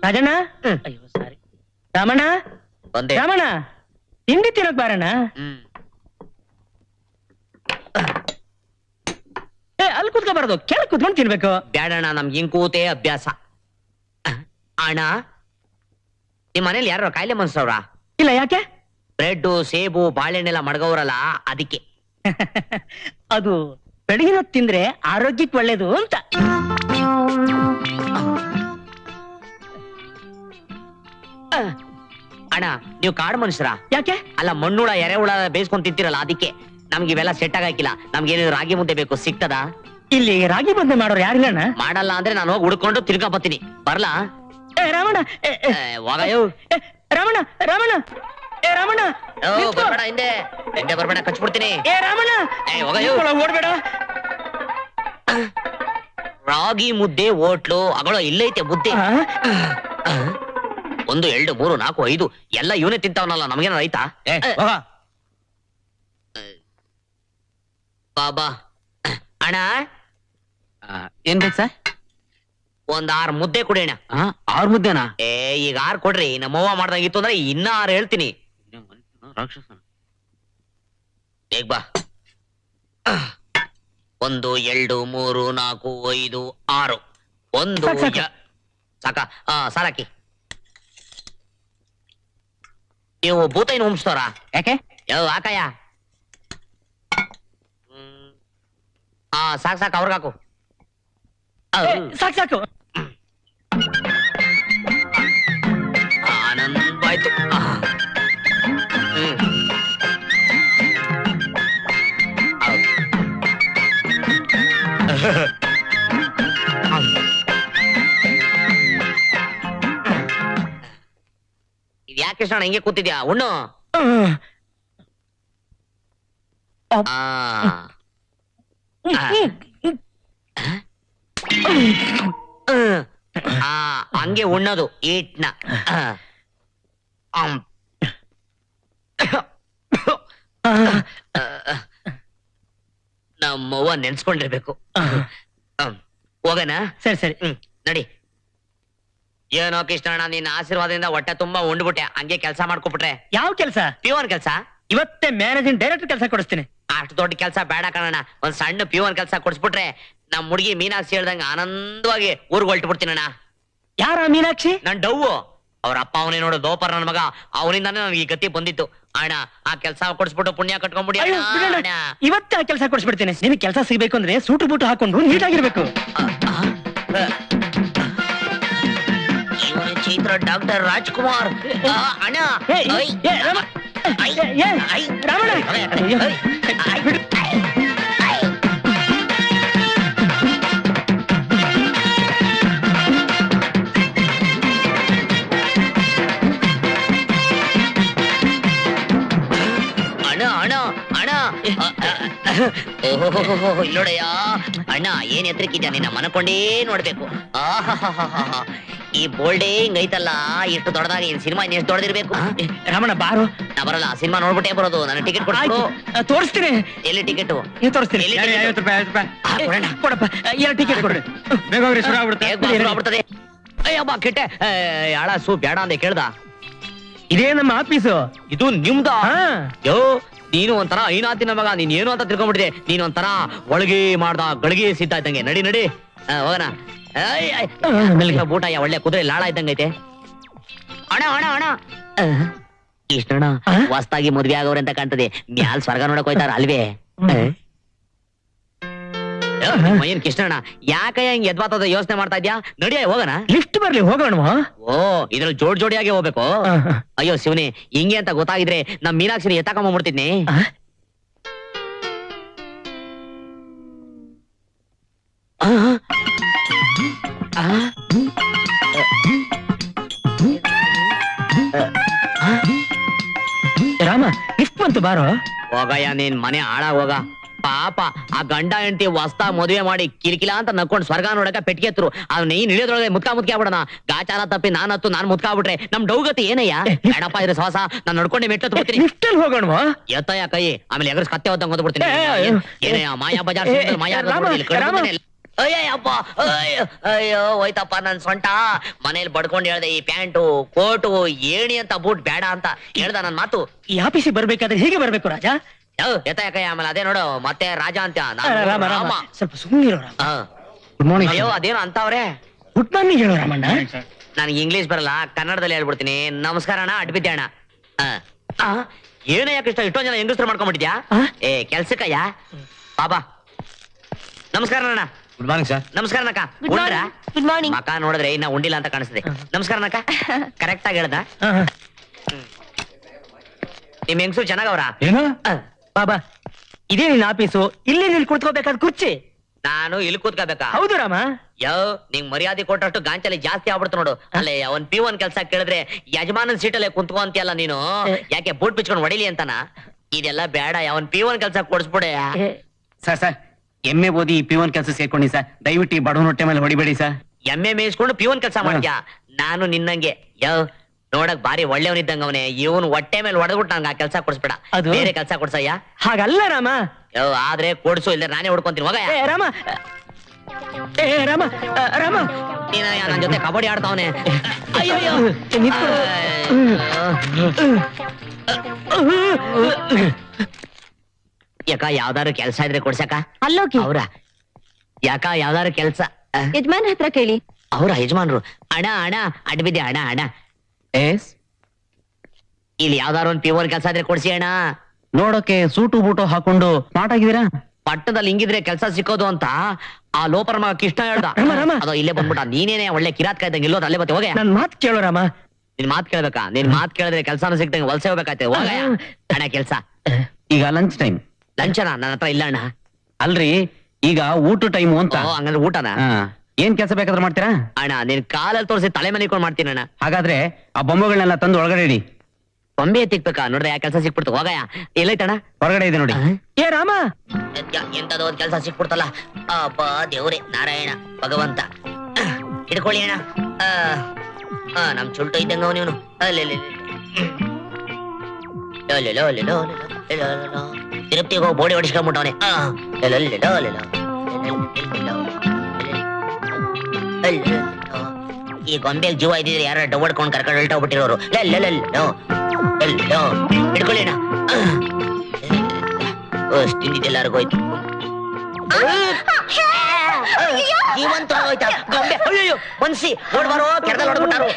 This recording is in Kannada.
ರಾಜಣ್ಣ ಅಯ್ಯೋ ಸಾರಿ ರಾಮಣ್ಣ ಬಂದೆ ರಾಮಣ್ಣ ತಿಂಡಿ ತಿನ್ನೋಕ್ ಬಾರಣ್ಣ. ಅಲ್ಲಿ ಕೂತ್ಕೋಬಾರದು, ಕೆಳಗೆ ಕೂತ್ಕೊಂಡು ತಿನ್ಬೇಕು. ಬ್ಯಾಡಣ್ಣ, ನಮ್ಗೆ ಹಿಂಗ್ ಕೂತೆ ಅಭ್ಯಾಸ. ಅಣ್ಣ, ನಿಮ್ ಮನೇಲಿ ಯಾರು ಕಾಯಿಲೆ ಮನ್ಸವ್ರ? ಇಲ್ಲ, ಯಾಕೆ? ಬ್ರೆಡ್, ಸೇಬು, ಬಾಳೆಹಣ್ಣೆಲ್ಲ ಮಡ್ಗವ್ರಲ್ಲ, ಅದಕ್ಕೆ. ಅದು ಬೆಳಗಿನ ತಿಂದ್ರೆ ಆರೋಗ್ಯಕ್ಕೆ ಒಳ್ಳೇದು ಅಂತ. ಅಣ್ಣ, ನೀವು ಕಾಡು ಮನುಷ್ಯರ? ಯಾಕೆ? ಅಲ್ಲ, ಮಣ್ಣುಳ ಎರೆಹುಳ ಬೇಯಿಸ್ಕೊಂಡ್ ತಿಂತಿರಲ್ಲ, ಅದಕ್ಕೆ. ನಮ್ಗೆ ಇವೆಲ್ಲ ಸೆಟ್ ಆಗಾಕಿಲ್ಲ. ನಮ್ಗೆ ಏನಿದ್ರು ರಾಗಿ ಮುದ್ದೆ ಬೇಕು, ಸಿಗ್ತದ? ಇಲ್ಲಿ ರಾಗಿ ಮುದ್ದೆ ಮಾಡೋರು ಯಾರಿಲ್ಲಣ್ಣ. ಮಾಡಲ್ಲ ಅಂದ್ರೆ ನಾನು ಹೋಗಿ ಹುಡ್ಕೊಂಡು ತಿರ್ಗಾ ಬರ್ತೀನಿ. ಬರ್ಲಾ? ರಾಮಣ್ಣ ರಾಮಣ್ಣ ರಾಮಣ್ಣ ರಾಮಣ್ಣ ಬರ್ಬೇಡ, ಹಿಂದೆ ಹಿಂದೆ ಬರ್ಬೇಡ, ಕಚ್ಬಿಡ್ತೀನಿ. ರಾಮಣ್ಣ ಓಡ್ಬೇಡ. ರಾಗಿ ಮುದ್ದೆ ಹೋಟ್ಲು ಅಗಳ ಇಲ್ಲೈತೆ ಮುದ್ದೆ. 1 2 3 4 5 ಎಲ್ಲ ಇವನೇ ತಿಂತಾವನಲ್ಲ, ನಮಗೇನ ರೈತಾ? ಬಾಬಾ ಅಣ್ಣ, ಏನ್ ಬೇಕು ಸರ್? 6 ಮುದ್ದೆ ಕೊಡಿ ಅಣ್ಣ. 6 ಮುದ್ದೆನಾ? ಈಗ 6 ಕೊಡ್ರಿ. ನಮ್ಮವ್ವ ಮಾಡ್ದಂಗಿತ್ತು ಅಂದ್ರೆ ಇನ್ನ 6 ಹೇಳ್ತೀನಿ. ರಾಕ್ಷಸ. ಬೇಗ ಬಾ. 1 2 3 4 5 6 1 ಸಾಕ? ಸಾರಾಕಿ. ನೀವು ಭೂತೈನ ಹುಮ್ಸ್ತವ್ರ? ಯಾಕೆ? ಯಾವ ಹಾಕಯ್ಯ? ಸಾಕು ಸಾಕು, ಅವ್ರಿಗಾಕು. ಸಾಕು ಸಾಕು. ಆನಂದವಾಯ್ತು. ಇದ್ಯಾಕೆ ಕೃಷ್ಣ ಹಿಂಗೆ ಕೂತಿದ್ಯಾ? ಉಣ್ಣು. ಹಂಗೆ ಉಣ್ಣೋದು ಈಟ್ನ. ನಮ್ಮವ್ವ ನೆನ್ಸ್ಕೊಂಡಿರ್ಬೇಕು. ಹೋಗಣ? ಸರಿ ಸರಿ, ನಡಿ. ಏನೋ ಕೃಷ್ಣಣ್ಣ, ನಿನ್ನ ಆಶೀರ್ವಾದದಿಂದ ಹೊಟ್ಟೆ ತುಂಬಾ ಉಂಡ್ಬಿಟ್ಟೆ. ಹಂಗೆ ಕೆಲಸ ಮಾಡ್ಕೊಬಿಟ್ರೆ. ಯಾವ ಕೆಲಸ? ಪ್ಯೂನ್ ಕೆಲಸ. ಇವತ್ತೇ ಮ್ಯಾನೇಜಿಂಗ್ ಡೈರೆಕ್ಟರ್ ಕೆಲಸ ಕೊಡಿಸ್ತೀನಿ. ಅಷ್ಟು ದೊಡ್ಡ ಕೆಲಸ ಬೇಡ ಕಣಣ್ಣ, ಒಂದ್ ಸಣ್ಣ ಪ್ಯೂನ್ ಕೆಲಸ ಕೊಡಿಸ್ಬಿಟ್ರೆ ನಮ್ ಹುಡುಗಿ ಮೀನಾಕ್ಷಿ ಹೇಳ್ದಂಗ ಆನಂದವಾಗಿ ಊರ್ಗ್ ಹೊಲ್ಟ್ಬಿಡ್ತೀನಣ್ಣ. ಯಾರ ಮೀನಾಕ್ಷಿ? ನನ್ ಡವ್ವು. ಅವ್ರ ಅಪ್ಪ ಅವನೇ ನೋಡು, ದೋಪರ್ ನನ್ ಮಗ. ಅವನಿಂದಾನೇ ನನಗೆ ಈ ಗತಿ ಬಂದಿತ್ತು. ಅಣ್ಣ, ಆ ಕೆಲಸ ಕೊಡಿಸ್ಬಿಟ್ಟು ಪುಣ್ಯ ಕಟ್ಕೊಂಡ್ಬಿಡಿ. ಇವತ್ತೇ ಆ ಕೆಲಸ ಕೊಡಿಸ್ಬಿಡ್ತೀನಿ. ನಿನಗೆ ಕೆಲಸ ಸಿಗ್ಬೇಕು ಅಂದ್ರೆ ಸೂಟು ಬೂಟು ಹಾಕೊಂಡು ನೀಟಾಗಿರ್ಬೇಕು. ಚೈತ್ರ ಡಾಕ್ಟರ್ ರಾಜ್ಕುಮಾರ್. ಅಣ್ಣ, ಇಲ್ಲೋಡಯ್ಯ ಅಣ್ಣ, ಏನ್ ಎತ್ತರಕ್ಕಿದ್ಯಾ? ನಿನ್ನ ಮನಕೊಂಡೇ ನೋಡ್ಬೇಕು. ಈ ಬೋಲ್ಡೇ ಹಿಂಗೈತಲ್ಲ, ಎಷ್ಟು ದೊಡ್ಡದಾಗಿ. ಸಿನಿಮಾ ಎಷ್ಟು ದೊಡ್ಡದಿರ್ಬೇಕು? ರಮಣ ಬಾರು. ನಾ ಬರಲ್ಲ, ಸಿನಿಮಾ ನೋಡ್ಬಿಟ್ಟೇ ಬರೋದು. ನನ್ನ ಟಿಕೆಟ್ ಕೊಡು. ತೋರಿಸ್ತೀನಿ. ಎಲ್ಲಿ ಟಿಕೆಟ್? ತೋರಿಸ್ತೀನಿ. 50 ರೂಪಾಯಿ. ಕೊಡಪ್ಪ, 2 ಟಿಕೆಟ್ ಕೊಡ್ರಿ. ಬೇಗ ಹೋಗ್ರಿ, ಶುರು ಆಗ್ಬಿಡುತ್ತೆ. ಅಯ್ಯಬ್ಬಾ ಕೆಟ್ಟೆ. ಆಳ ಸೂ ಬೇಡ ಅಂದೆ ಕೇಳ್ದ. ಇದೇ ನಮ್ಮ ಆಫೀಸು. ಇದು ನಿಮ್ದ? ಯೋ, ನೀನು ಒಂಥರ ಐನಾತಿನ ಮಗ. ನೀನ್ ಏನು ಅಂತ ತಿಳ್ಕೊಂಡ್ಬಿಟ್ಟಿದೆ. ನೀನ್ ಒಂಥರ ಒಳಗೆ ಮಾಡ್ದ ಗಳಿಗೆ ಸಿದ್ಧ ಇದ್ದಂಗೆ. ನಡಿ ನಡಿ, ಹೋಗಣ. ಬೂಟ ಒಳ್ಳೆ ಕುದುರೆ ಲಾಳ ಇದ್ದಂಗೈತೆ. ಅಣ್ಣ ಅಣ್ಣ ಅಣ್ಣ, ಇಷ್ಟಣ್ಣ ಹೊಸ್ತಾಗಿ ಮದ್ವೆ ಆಗವ್ರೆ ಅಂತ ಕಾಣ್ತದೆ. ಮ್ಯಾಲ್ ಸ್ವರ್ಗ ನೋಡಕ್ ಹೋಯ್ತಾರ ಅಲ್ವೇ? ಏನ್ ಕೃಷ್ಣಣ್ಣ, ಯಾಕಯ್ಯ ಹಿಂಗ್ ಎದ್ವಾತದ ಯೋಚನೆ ಮಾಡ್ತಾ ಇದ್ಯಾ? ನಡಿಯ ಹೋಗೋಣ. ಲಿಫ್ಟ್ ಬರ್ಲಿ, ಹೋಗೋಣ. ಓ, ಇದ್ರಲ್ಲಿ ಜೋಡಿಯಾಗಿ ಹೋಗ್ಬೇಕು. ಅಯ್ಯೋ ಶಿವನೇ, ಹಿಂಗೆ ಅಂತ ಗೊತ್ತಾಗಿದ್ರೆ ನಮ್ ಮೀನಾಕ್ಷಿನ ಎತ್ತಾಕೊಂಡ್ಬಿಡ್ತಿದ್ನಿ. ರಾಮ, ಲಿಫ್ಟ್ ಬಂತು, ಬಾರೋ. ಹೋಗಯ್ಯ, ನೀನ್ ಮನೆ ಹಾಳಾಗ ಹೋಗ. ಪಾಪ ಆ ಗಂಡ ಹೆಂಡತಿ ಹೊಸ್ತಾ ಮದುವೆ ಮಾಡಿ ಕಿರಿಕಿಲ ಅಂತ ನಕ್ಕೊಂಡ್ ಸ್ವರ್ಗ ನೋಡಕ ಪೆಟ್ಗೆತ್ರು. ಅವ್ನ ಈ ಇಳಿಯೋದ್ರೊಳಗೆ ಮುತ್ಕಾ ಬಿಡೋಣ. ಗಾಚಾರ ತಪ್ಪಿ ನಾನ್ ಮುತ್ಕಾಬಿಟ್ರೆ ನಮ್ ಡೌಗತಿ ಏನಯ್ಯ? ಬೇಡಪ್ಪ, ಇದ್ರ ಶ್ವಾಸ. ನಾನ್ ನಡ್ಕೊಂಡೆ ಮೆಟ್ಟ ಲಿಫ್ಟ್ ಅಲ್ಲಿ ಹೋಗೋಣ. ಎತ್ತಯ್ಯ ಕೈ, ಆಮೇಲೆ ಎಗರ್ಸ್ ಕತ್ತೆ ಹೊತ್ತಂಗ್ ಓದ್ಬಿಡ್ತೀನಿ. ಏನಯ್ಯ ಮಾಯಾ ಬಜಾರ್ ಮಾಯಾ. ಅಯ್ಯಪ್ಪ ಅಯ್ಯೋ ಹೋಯ್ತಪ್ಪ ನನ್ ಸೊಂಟ. ಮನೇಲಿ ಬಡ್ಕೊಂಡ್ ಹೇಳ್ದೆ ಈ ಪ್ಯಾಂಟು ಕೋಟು ಏಣಿ ಅಂತ ಬೂಟ್ ಬೇಡ ಅಂತ ಹೇಳ್ದ ನನ್ ಮಾತು. ಈ ಆಫೀಸಿಗೆ ಬರ್ಬೇಕಾದ್ರೆ ಹೇಗೆ ಬರ್ಬೇಕು ರಾಜ? ಎತ್ತಾಕಯ್ಯ ಆಮೇಲೆ ಅದೇ ನೋಡು ಮತ್ತೆ ರಾಜ ಅಂತ ರಾಮ ರಾಮ ಸ್ವಲ್ಪ ಸುಮ್ಮನಿರೋ ರಾಮ. Good morning. ಅಯ್ಯೋ ಅದೇನೋ ಅಂತವ್ರೆ. ಗುಡ್ ಮಾರ್ನಿಂಗ್ ಹೇಳೋ ರಾಮಣ್ಣ. ನನಗೆ ಇಂಗ್ಲಿಷ್ ಬರಲ್ಲ, ಕನ್ನಡದಲ್ಲಿ ಹೇಳ್ಬಿಡ್ತೀನಿ. ನಮಸ್ಕಾರ ಅಣ್ಣ, ಅಡ್ಬಿದ್ದೆ ಅಣ್ಣ. ಏನ ಯಾಕೆ ಇಷ್ಟೊಂದ್ ಜನ ಹೆಂಗಸ್ರು ಮಾಡ್ಕೊಂಡ್ಬಿಟ್ಟಿದ್ಯಾ? ಏ ಕೆಲ್ಸಕ್ಕಯ್ಯ ಬಾಬಾ. ನಮಸ್ಕಾರ ಅಣ್ಣ. Good morning sir. ನಮಸ್ಕಾರ ನಕ್ಕ. Good morning. ಮಕ ನೋಡಿದ್ರೆ ಇನ್ನ ಉಂಡಿಲ್ಲ ಅಂತ ಕಾಣಿಸ್ತಿದೆ. ನಮಸ್ಕಾರ ನಕ್ಕ. ಕರೆಕ್ಟ್ ಆಗಿ ಹೇಳ್ದ. ನಿಮ್ ಹೆಂಗಸು ಚೆನ್ನಾಗವ್ರ? ಏನು ಬಾಬಾ ಇದೇ ನಿನ್ನ ಆಫೀಸು, ಇಲ್ಲಿ ನೀನ್ ಕುಳಿತುಕೋಬೇಕಾದ ಕುರ್ಚಿ. ನಾನು ಇಲ್ಲಿ ಕೂತ್ಕೋಬೇಕಾ? ಹೌದು ರಾಮ. ಯೋ ನಿಂಗ್ ಮರ್ಯಾದೆ ಕೊಟ್ಟಷ್ಟು ಗಾಂಚಲಿ ಜಾಸ್ತಿ ಆಗ್ಬಿಡ್ತು ನೋಡು. ಅಲ್ಲೇ ಅವನ್ P1 ಕೆಲ್ಸ ಕೇಳಿದ್ರೆ ಯಜಮಾನನ್ ಸೀಟಲ್ಲೇ ಕುಂತ್ಕೋ ಅಂತೀಯಲ್ಲ ನೀನು. ಯಾಕೆ ಬೂಟ್ ಪಿಚ್ಕೊಂಡು ಹೊಡಿಲಿ ಅಂತನ? ಇದೆಲ್ಲ ಬೇಡ, ಅವನ್ P1 ಕೆಲ್ಸ ಕೊಡ್ಸ್ಬಿಡೆ. ಸರ್ ಎಮ್ಮೆ ಓದಿ P1 ಕೆಲಸ ಸೇರ್ಕೊಂಡಿ ಸರ್. ದಯವಿಟ್ಟು ಈ ಬಡವನ ಹೊಟ್ಟೆ ಮೇಲೆ ಹೊಡಿಬೇಡಿ ಸರ್. ಎಮ್ಮೆ ಮೇಯಿಸ್ಕೊಂಡು P1 ಕೆಲ್ಸ ಮಾಡ್ತೀಯಾ? ನಾನು ನಿನ್ನಂಗೆ ಯೋ ನೋಡಕ್ ಬಾರಿ ಒಳ್ಳೆಯವನಿದ್ದಂಗ ಅವನೇ. ಇವನ್ ಹೊಟ್ಟೆ ಮೇಲೆ ಹೊಡೆದ್ಬಿಟ್ಟು ನಂಗೆ ಆ ಕೆಲ್ಸ ಕೊಡ್ಸ್ಬೇಡ, ಅದು- ಬೇರೆ ಕೆಲ್ಸ ಕೊಡ್ಸಯ್ಯ. ಹಾಗಲ್ಲ ರಾಮ. ಯೋ ಆದ್ರೆ ಕೊಡ್ಸು, ಇಲ್ಲ ನಾನೇ ಹೊಡ್ಕೊಂತೀನಿ. ಹೋಗ ಏ ರಾಮ, ಏ ರಾಮ, ರಾಮ ನೀನ ನನ್ ಜೊತೆ ಕಬಡ್ಡಿ ಆಡ್ತಾವನೆ. ಅಯ್ಯೋ ಯಾಕ ಯಾವ್ದಾರು ಕೆಲ್ಸ ಇದ್ರೆ ಕೊಡ್ಸಕ? ಅಲ್ಲೋಗಿ ಅವ್ರ ಯಾಕ ಯಾವ್ದಾರು ಕೆಲ್ಸ? ಯಜಮಾನ್ ಹತ್ರ ಕೇಳಿ. ಅವ್ರ ಯಜಮಾನ್ರು. ಅಣ್ಣ ಅಣ್ಣ ಅಡ್ಬಿದ್ದೆ ಅಣ್ಣ ಅಣ್ಣ. ಎಸ್ ಇಲ್ಲಿ ಯಾವ್ದಾರು ಒಂದ್ P1 ಕೆಲ್ಸ ಇದ್ರೆ ಕೊಡ್ಸಿ ಅಣ್ಣ. ನೋಡೋಕೆ ಸೂಟು ಬೂಟು ಹಾಕೊಂಡು ಸ್ಮಾರ್ಟ್ ಆಗಿದ್ದೀರಾ? ಪಟ್ಟದಲ್ಲಿ ಹಿಂಗಿದ್ರೆ ಕೆಲ್ಸ ಸಿಕ್ಕೋದು ಅಂತ ಆ ಲೋಪರ ಮಗ ಕೃಷ್ಣ ಹೇಳ್ದ. ರಾಮ, ರಾಮ. ಅದು ಇಲ್ಲೇ ಬಂದ್ಬಿಟ್ಟ. ನೀನೇನೆ ಒಳ್ಳೆ ಕಿರಾತ್ ಇದ್ದಂಗೆ ಇಲ್ಲೋದು ಅಲ್ಲೇ ಬತ್ತೆ. ಹೋಗ ನನ್ ಮಾತ್ ಕೇಳೋ ರಾಮ. ನಿನ್ ಮಾತ್ ಕೇಳ್ಬೇಕಾ? ನಿನ್ ಮಾತ್ ಕೇಳಿದ್ರೆ ಕೆಲ್ಸಾನು ಸಿಕ್ತಂಗೆ ವಲಸೆ ಹೋಗ್ಬೇಕಾಯ್ತೆ. ಹೋಗ ಅಣ್ಣ ಕೆಲ್ಸ. ಈಗ ಲಂಚ್ ಟೈಮ್. ಲಂಚನ ನನ್ನ ಹತ್ರ ಇಲ್ಲ ಅಣ್ಣ. ಅಲ್ರಿ ಈಗ ಊಟ ಟೈಮು ಅಂತ. ಓ ಹಂಗಂದ್ರೆ ಊಟನ? ಹಾ. ಏನ್ ಕೆಲಸ ಬೇಕಾದ್ರೂ ಮಾಡ್ತೀರಾ? ಅಣ್ಣ ನಿನ್ ಕಾಲಲ್ಲಿ ತೋರಿಸಿ ತಲೆ ಮನಿಕೊಂಡ್ ಮಾಡ್ತೀನಿ ಅಣ್ಣ. ಹಾಗಾದ್ರೆ ಆ ಬೊಂಬೆಗಳನ್ನೆಲ್ಲ ತಂದು ಒಳಗಡೆ ಇಡಿ. ಬೊಂಬೆ ಎತ್ತಿಕ್ಬೇಕಾ? ನೋಡ್ರೆ ಯಾ ಕೆಲ್ಸ ಸಿಕ್ಬಿಡ್ತು. ಹೋಗಯ್ಯ. ಎಲ್ಲೈತಣ್ಣ? ಹೊರಗಡೆ ಇದೆ ನೋಡಿ. ಏ ರಾಮ, ಎಂತದೋ ಒಂದ್ ಕೆಲ್ಸ ಸಿಕ್ಬಿಡ್ತಲ್ಲ. ಅಪ್ಪ ದೇವ್ರೆ ನಾರಾಯಣ ಭಗವಂತ. ಹಿಡ್ಕೊಳ್ಳಿ ಅಣ್ಣ. ನಮ್ ಚುಲ್ಟು ಇದ್ದಂಗ ಅವನು. ತಿರುಪ್ತಿಗೆ ಹೋಗಿ ಬೋಡಿ ಹೊಡಿಸ್ಕೊಂಡ್ಬಿಟ್ಟವನೆ. ಈ ಗೊಂಬೆಗೆ ಜೀವ ಇದ್ದಿದ್ರೆ ಯಾರು ಡೊಡ್ಕೊಂಡು ಕರ್ಕೊಂಡು ಹೊಲ್ಟೋಗ್ಬಿಟ್ಟಿರೋರು. ಹಿಡ್ಕೊಳ್ಳಿ ಅಣ್ಣ. ತಿಂದಿದ್ದೆಲ್ಲರಿಗೂ ಹೋಯ್ತು. ಜೀವಂತ ಹೋಯ್ತಾ ಗೊಂಬೆ? ಅಯ್ಯೋ ಮನ್ಸಿ ಓಡ್ಬಾರೋ, ಕೆಳದಲ್ಲಿ ಹೊಡ್ಬಿಟ್ಟಾರು.